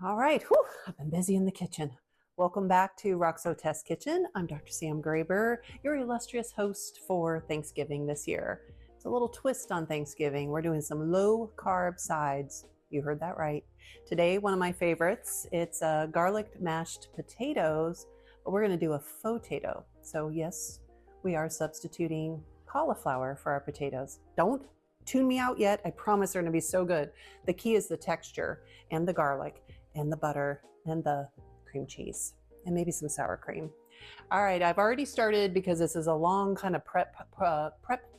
All right, whew, I've been busy in the kitchen. Welcome back to Roxo Test Kitchen. I'm Dr. Sam Graber, your illustrious host for Thanksgiving this year. It's a little twist on Thanksgiving. We're doing some low carb sides. You heard that right. Today, one of my favorites, it's garlic mashed potatoes, but we're gonna do a fauxtato. So yes, we are substituting cauliflower for our potatoes. Don't tune me out yet. I promise they're gonna be so good. The key is the texture and the garlic and the butter and the cream cheese and maybe some sour cream. All right, I've already started because this is a long kind of prep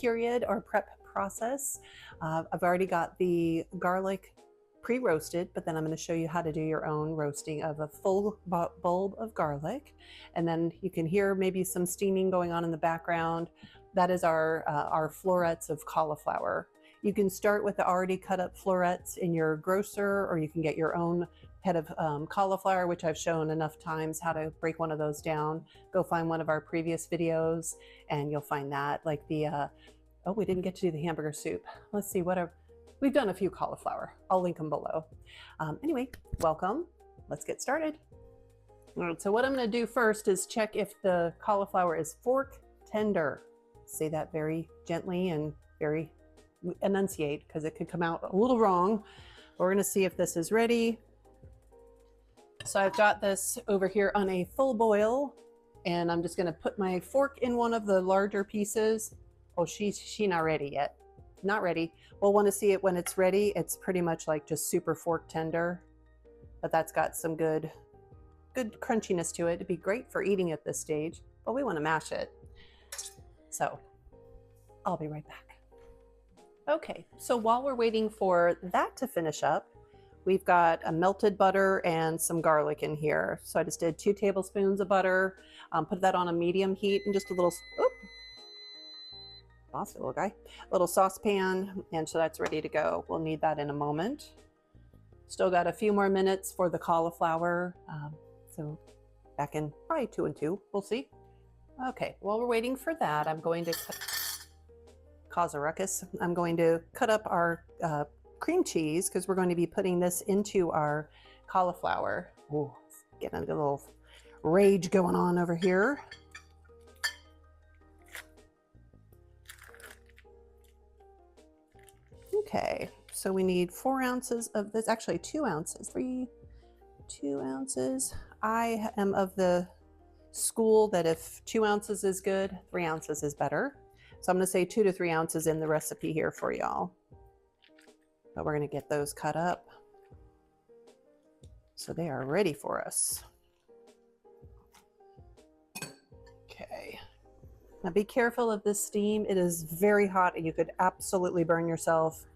period or prep process. I've already got the garlic pre-roasted, but then I'm going to show you how to do your own roasting of a full bulb of garlic. And then you can hear maybe some steaming going on in the background. That is our florets of cauliflower. You can start with the already cut up florets in your grocer, or you can get your own head of cauliflower, which I've shown enough times how to break one of those down. Go find one of our previous videos and you'll find that. Like the, oh, we didn't get to do the hamburger soup. Let's see, we've done a few cauliflower. I'll link them below. Anyway, welcome. Let's get started. All right, so what I'm going to do first is check if the cauliflower is fork tender. Say that very gently and very enunciate, because it could come out a little wrong. We're going to see if this is ready. So I've got this over here on a full boil, and I'm just going to put my fork in one of the larger pieces. Oh, she's not ready yet. Not ready. We'll want to see it when it's ready. It's pretty much like just super fork tender, but that's got some good crunchiness to it. It'd be great for eating at this stage, but we want to mash it. So I'll be right back. Okay, so while we're waiting for that to finish up, we've got a melted butter and some garlic in here. So I just did 2 tablespoons of butter, put that on a medium heat, and just a little, lost it, little guy, a little saucepan, and so that's ready to go. We'll need that in a moment. Still got a few more minutes for the cauliflower, so back in probably 2 and 2, we'll see. Okay, while we're waiting for that, I'm going to cause a ruckus. I'm going to cut up our cream cheese, because we're going to be putting this into our cauliflower. Ooh, getting a little rage going on over here. Okay, so we need 4 ounces of this, actually 2 ounces, 2 ounces. I am of the school that if 2 ounces is good, 3 ounces is better. So I'm going to say 2 to 3 ounces in the recipe here for y'all. But we're going to get those cut up so they are ready for us. Okay. Now be careful of this steam. It is very hot and you could absolutely burn yourself.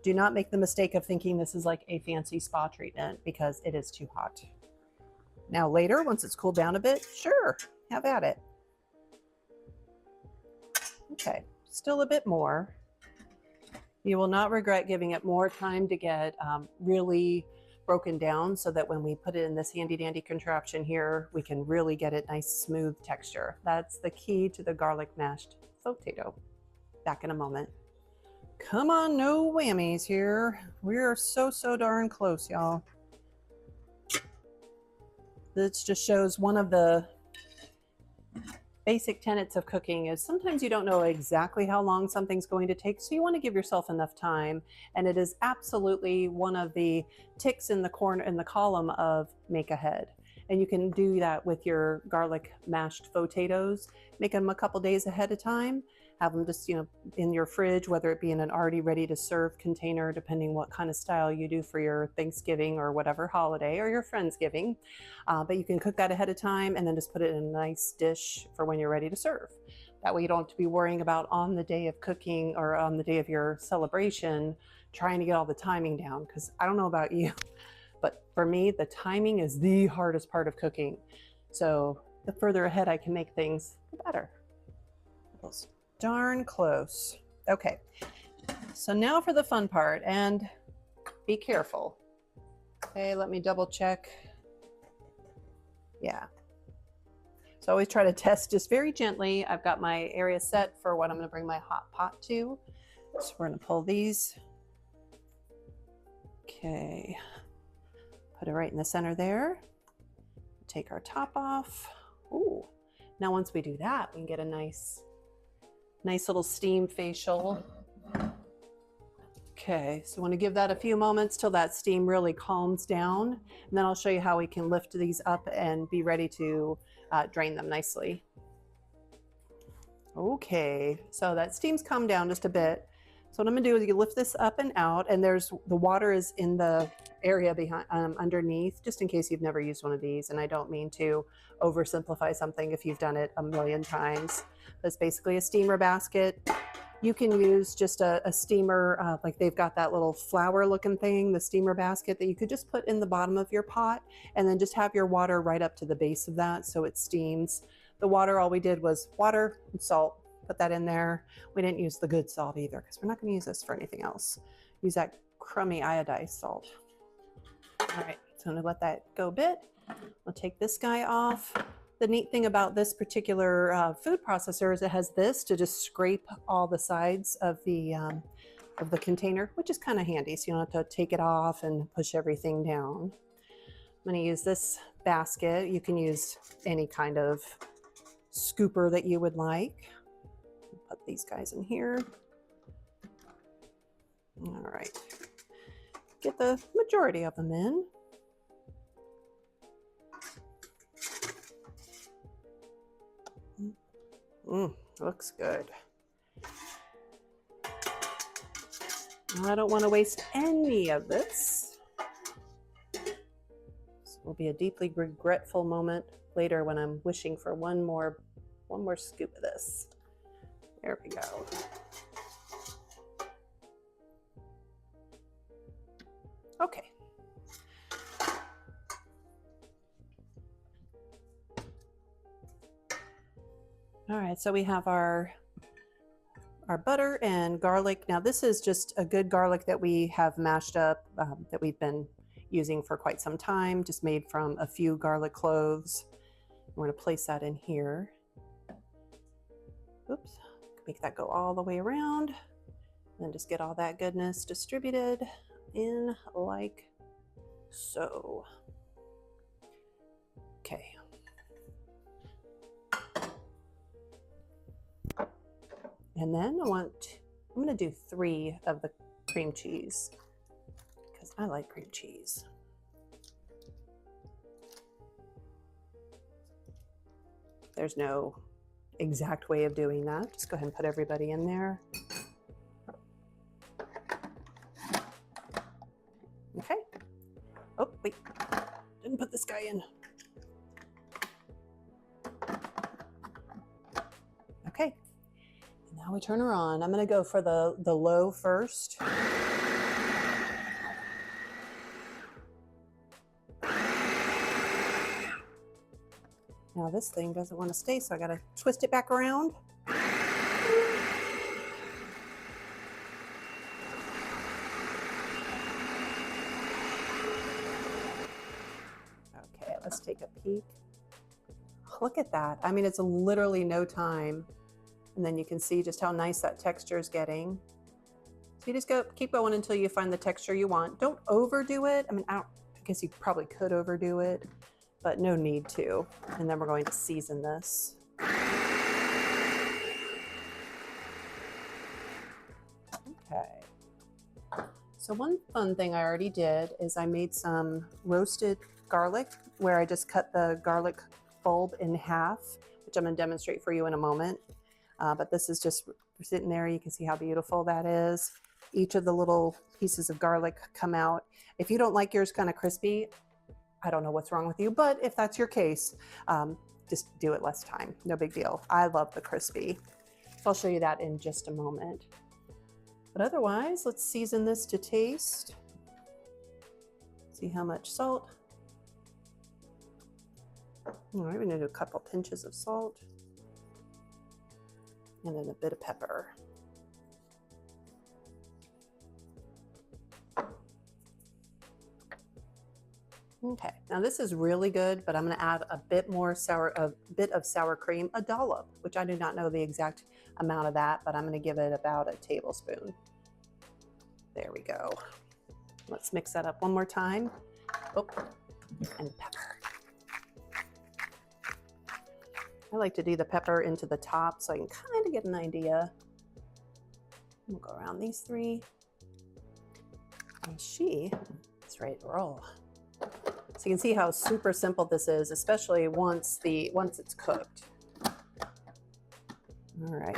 Do not make the mistake of thinking this is like a fancy spa treatment, because it is too hot. Now later, once it's cooled down a bit, sure, have at it. Okay, still a bit more. You will not regret giving it more time to get really broken down, so that when we put it in this handy dandy contraption here, we can really get it nice smooth texture. That's the key to the garlic mashed fauxtato. Back in a moment. Come on, no whammies here. We are so darn close, y'all. This just shows one of the basic tenets of cooking is sometimes you don't know exactly how long something's going to take, so you want to give yourself enough time. And it is absolutely one of the ticks in the corner in the column of make ahead. And you can do that with your garlic mashed fauxtatoes. Make them a couple days ahead of time. Have them just, in your fridge, whether it be in an already ready to serve container, depending what kind of style you do for your Thanksgiving or whatever holiday, or your Friendsgiving. But you can cook that ahead of time and then just put it in a nice dish for when you're ready to serve. That way you don't have to be worrying about on the day of cooking or on the day of your celebration, trying to get all the timing down. Because I don't know about you, but for me, the timing is the hardest part of cooking. So the further ahead I can make things, the better. Darn close. Okay, so now for the fun part, and be careful. Okay, let me double check. Yeah. So I always try to test just very gently. I've got my area set for what I'm going to bring my hot pot to. So we're going to pull these. Okay. Put it right in the center there. Take our top off. Ooh, now once we do that, we can get a nice little steam facial. Okay, so I want to give that a few moments till that steam really calms down. And then I'll show you how we can lift these up and be ready to drain them nicely. Okay, so that steam's come down just a bit. So what I'm gonna do is you lift this up and out, and the water is in the area behind underneath, just in case you've never used one of these. And I don't mean to oversimplify something if you've done it a million times. But it's basically a steamer basket. You can use just a steamer, like they've got that little flower looking thing, the steamer basket that you could just put in the bottom of your pot, and then just have your water right up to the base of that so it steams. The water, all we did was water and salt, put that in there. We didn't use the good salt either because we're not going to use this for anything else. Use that crummy iodized salt. All right, so I'm going to let that go a bit. I'll take this guy off. The neat thing about this particular food processor is it has this to just scrape all the sides of the container, which is kind of handy, so you don't have to take it off and push everything down. I'm going to use this basket. You can use any kind of scooper that you would like. Put these guys in here. All right, get the majority of them in. Looks good. I don't want to waste any of this. This will be a deeply regretful moment later when I'm wishing for one more scoop of this. There we go. Okay. All right, so we have our butter and garlic. Now this is just a good garlic that we have mashed up, that we've been using for quite some time, just made from a few garlic cloves. We're gonna place that in here. Oops, make that go all the way around. And then just get all that goodness distributed in like so. Okay. And then I'm gonna do 3 of the cream cheese because I like cream cheese. There's no exact way of doing that. Just go ahead and put everybody in there. Okay. Oh, wait, didn't put this guy in. Okay. Now we turn her on. I'm going to go for the low first. Now this thing doesn't want to stay, so I got to twist it back around. Okay, let's take a peek. Look at that. I mean, it's literally no time. And then you can see just how nice that texture is getting. So you just keep going until you find the texture you want. Don't overdo it. I mean, I guess you probably could overdo it, but no need to. And then we're going to season this. Okay. So one fun thing I already did is I made some roasted garlic where I just cut the garlic bulb in half, which I'm going to demonstrate for you in a moment. But this is just sitting there. You can see how beautiful that is. Each of the little pieces of garlic come out. If you don't like yours kind of crispy, I don't know what's wrong with you, but if that's your case, just do it less time. No big deal. I love the crispy. So I'll show you that in just a moment. But otherwise, let's season this to taste. See how much salt. All right, we're gonna do a couple pinches of salt. And then a bit of pepper. Okay, now this is really good, but I'm gonna add a bit of sour cream, a dollop, which I do not know the exact amount of that, but I'm gonna give it about a tablespoon. There we go. Let's mix that up one more time. Oh, and pepper. I like to do the pepper into the top so I can kind of get an idea. We'll go around these three. And she is ready to roll. So you can see how super simple this is, especially once it's cooked. All right.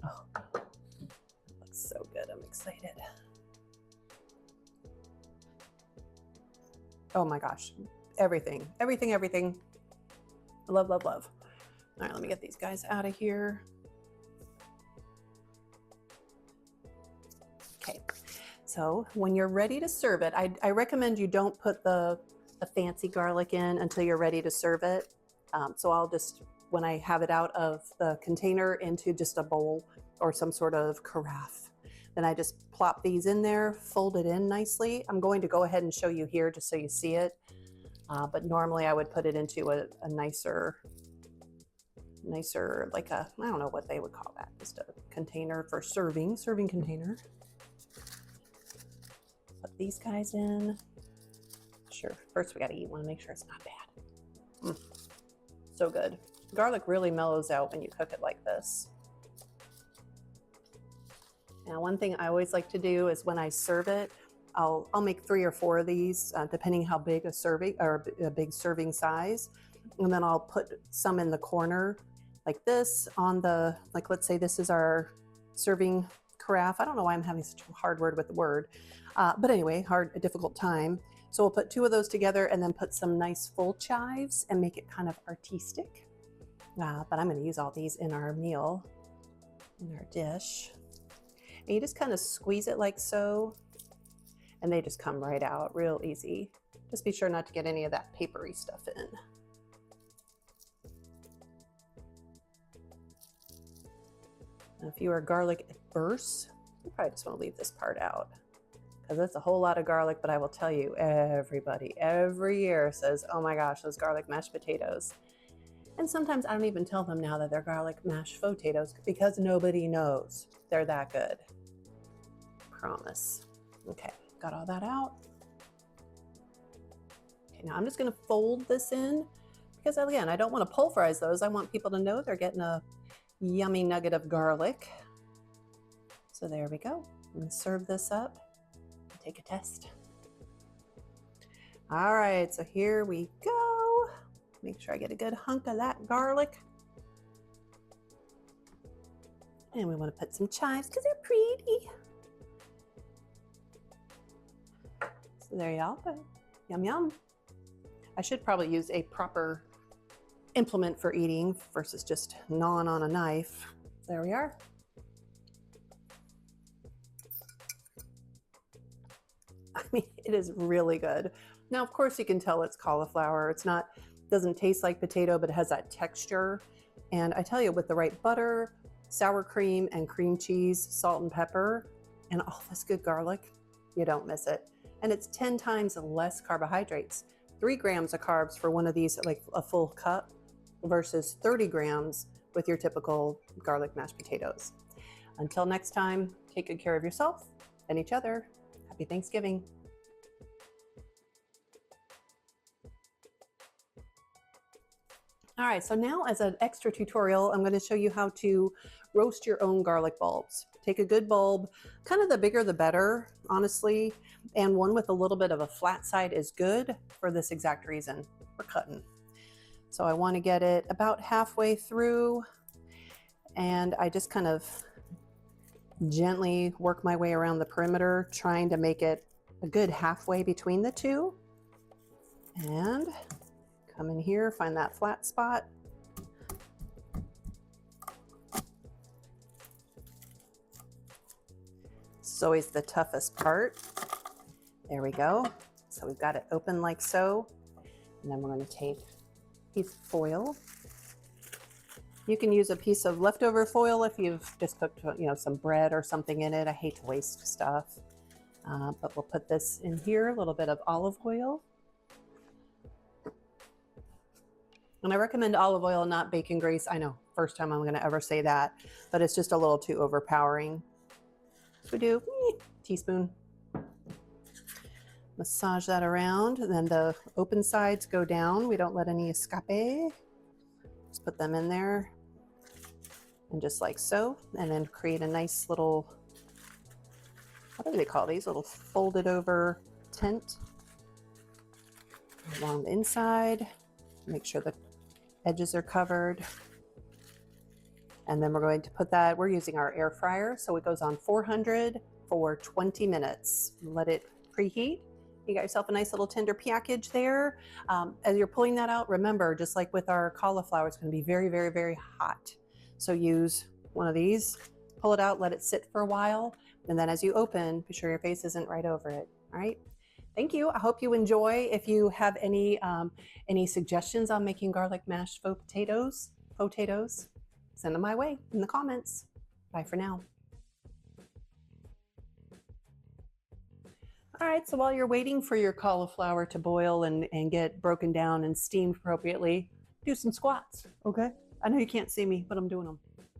Oh, looks so good. I'm excited. Oh my gosh. Everything. Love, love, love. All right, let me get these guys out of here. Okay, so when you're ready to serve it, I recommend you don't put the fancy garlic in until you're ready to serve it. So I'll just, when I have it out of the container into just a bowl or some sort of carafe, then I just plop these in there, fold it in nicely. I'm going to go ahead and show you here just so you see it. But normally I would put it into a nicer, like a, I don't know what they would call that, just a container for serving container. Put these guys in. Sure, first we gotta eat one, make sure it's not bad. So good. Garlic really mellows out when you cook it like this. Now, one thing I always like to do is when I serve it, I'll make 3 or 4 of these, depending how big a serving or a big serving size. And then I'll put some in the corner like this on the, like, let's say this is our serving carafe. I don't know why I'm having such a hard word with the word, but anyway, a difficult time. So we'll put 2 of those together and then put some nice full chives and make it kind of artistic. But I'm going to use all these in our meal, in our dish. And you just kind of squeeze it like so, and they just come right out real easy. Just be sure not to get any of that papery stuff in. Now, if you are garlic adverse, you probably just want to leave this part out because it's a whole lot of garlic, but I will tell you, everybody every year says, oh my gosh, those garlic mashed potatoes. And sometimes I don't even tell them now that they're garlic mashed potatoes because nobody knows. They're that good. Promise. Okay, got all that out. Okay, now I'm just gonna fold this in because again, I don't want to pulverize those. I want people to know they're getting a yummy nugget of garlic. So there we go. And serve this up. Take a test. All right, so here we go. Make sure I get a good hunk of that garlic. And we want to put some chives because they're pretty. So there y'all go. Yum, yum. I should probably use a proper implement for eating versus just gnawing on a knife. There we are. I mean, it is really good. Now, of course, you can tell it's cauliflower. It's not, doesn't taste like potato, but it has that texture. And I tell you, with the right butter, sour cream, and cream cheese, salt and pepper, and all this good garlic, you don't miss it. And it's 10 times less carbohydrates. 3 grams of carbs for one of these, like a full cup, versus 30 grams with your typical garlic mashed potatoes. Until next time, take good care of yourself and each other. Happy Thanksgiving. All right, so now as an extra tutorial, I'm going to show you how to roast your own garlic bulbs. Take a good bulb, kind of the bigger the better, honestly, and one with a little bit of a flat side is good for this exact reason. We're cutting. So I want to get it about halfway through, and I just kind of gently work my way around the perimeter, trying to make it a good halfway between the two. And come in here, find that flat spot. This is always the toughest part. There we go. So we've got it open like so. And then we're going to take a piece of foil. You can use a piece of leftover foil if you've just cooked, some bread or something in it. I hate to waste stuff. But we'll put this in here, a little bit of olive oil. And I recommend olive oil, not bacon grease. I know, first time I'm gonna ever say that, but it's just a little too overpowering. So we do teaspoon. Massage that around, and then the open sides go down. We don't let any escape. Just put them in there, and just like so, and then create a nice little, what do they call these? Little folded over tent along the inside. Make sure the edges are covered. And then we're going to put that, we're using our air fryer, so it goes on 400 for 20 minutes. Let it preheat. You got yourself a nice little tender package there. As you're pulling that out, remember, just like with our cauliflower, it's going to be very, very, very hot. So use one of these, pull it out, let it sit for a while, and then as you open, be sure your face isn't right over it. All right. Thank you. I hope you enjoy. If you have any suggestions on making garlic mashed fauxtatoes, send them my way in the comments. Bye for now. All right, so while you're waiting for your cauliflower to boil and get broken down and steamed appropriately, do some squats, okay? I know you can't see me, but I'm doing them.